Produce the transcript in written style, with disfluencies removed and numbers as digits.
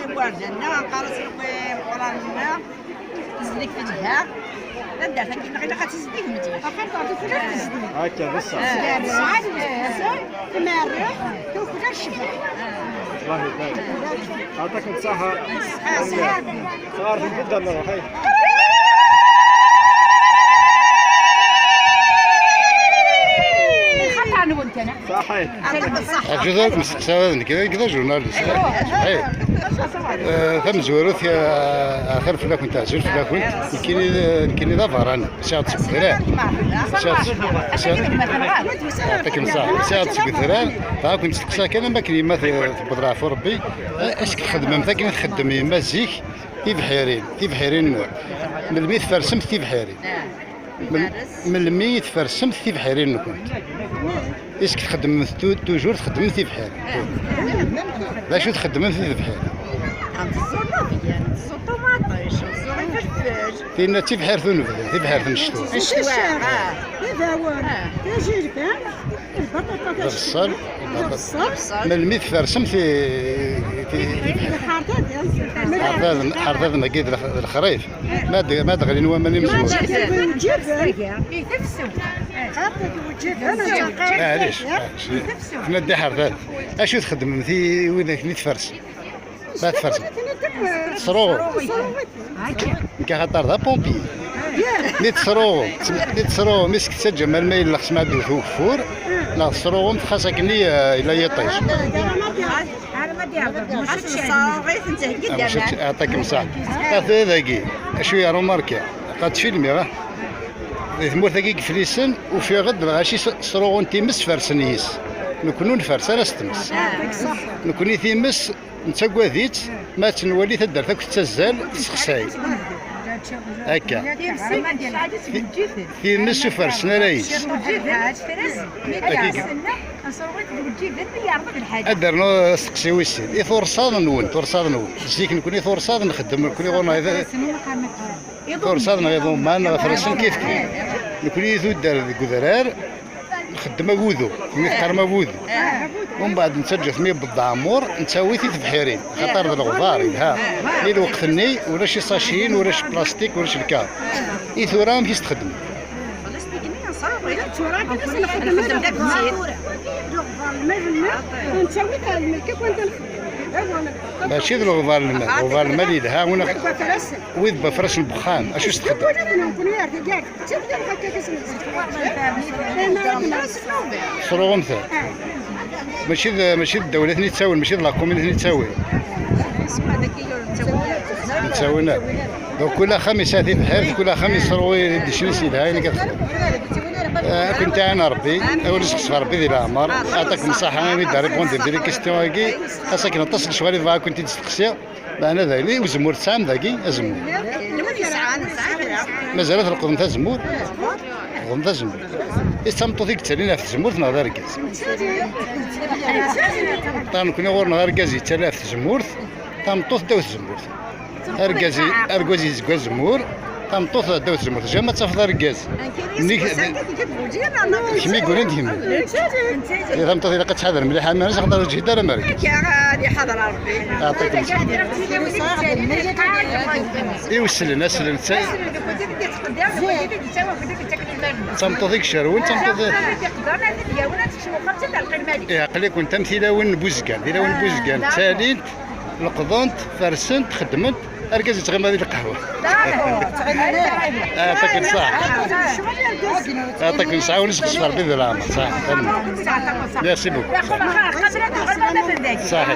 وردنا قالت لك قرانا تزلك في جهه لا درت كيما غير كتزديك متي هكا بصح تمارح تاخذ الشبع الله يبارك عطاك الصحة صغار في البلدة نروح هاي صحيح أجدك مستقصد كذا جورناليست صحيح ثم زوروث آخر فلاك نتاع زول فلاك كاين ذا فران ساعة تسبثران يعطيك الصحة ساعة تسبثران فهاك مستقصد كان ما كاين ما تبضرع في ربي اش كتخدم مثلا كيما تخدم يما زيك في بحيرين من الميت فرسمت في بحيرين من الميت فرسمت في بحيرين كنت ايش كتخدم توجور تخدم في بحيرين لا شو تخدم في بحيرين فينا تي بحير ثنوف في بحير الشتوى البصل من الميت فرسم في حرثاذ مقيد الخريف ما دغلين هو ماني مزوج معليش حنا دي حرثاذ اشو تخدم في وينك نيت فرس بعد فرس تصروغ كخطر ذا بومبي نيت تصروغ مسك تسجل الماء اللي خص ما دوث وفور لا تصروغهم خاصك ني الا يطيش يعطيك مساعد هذا ذاكي شويه روماركي قد فيلمي راه ثمور ذاكي فليسن وفي غد غاشي صروغون تيمس فرسنيس نكونو نفرس انا ستمس نكوني تيمس نتاكواديت ما تنولي تدار تاك تزال تسخساي هكا تيمس وفرسنا رايس ادرنا سقسي ويسين ثورصاد نون زيك نكوني ثورصاد نخدم نكوني غورنا هذا ثورصاد نغيضو معنا فرسن كيف نكوني ذو دار كذرار نخدم وذو نقرما وذو ومن بعد نسجل ثمي بالضعمور نسوي في بحيرين خاطر الغبار ها لي وقتني ولا شي ساشين ولا شي بلاستيك ولا شي الكار ثورام كيش تخدم ماشي ذو الغبار الماء الغبار الماء اللي لها ويذ بفرش البخان اش تخدم صروغ مثال ماشي الدولة ثني تساوي ماشي لا كومين ثني تساوي نتساوينا دونك كل خميس هذه بحال كل خميس صروي دشني سيدها اللي كتخدم كنت انا ربي اول شخص ربي ذي العمر يعطيك الصحة انا داري بوندي ديري كيستيون هاكي خاصك نتصل شوالي فا كنت تستقسي انا ذاكي وزمور تسعام ذاكي ازمور مازال القضم تاع الزمور القضم تاع الزمور استمطو فيك تالينا في الزمور نهار ركاز طان كنا غور نهار ركاز يتلاف في الزمور تمطوط داو الزمور اركازي زكوا الزمور تمطوط داو الزمور جا تفضل ركاز كمي يقولين ديما اذا تمطوط الا كتحضر مليح ما نقدر نجي دار مركز هذه حضره ربي يعطيك ايوا سلنا تمطوطيك شروين تمطوطيك عقلي كنت مثيلاون بوزكان تالين القضونت فرسنت خدمت اركز تغمى هذه القهوه يعطيك الصحة يعطيك الصحة ونسقس في ربي ذي العمر صح ميرسي بوك صح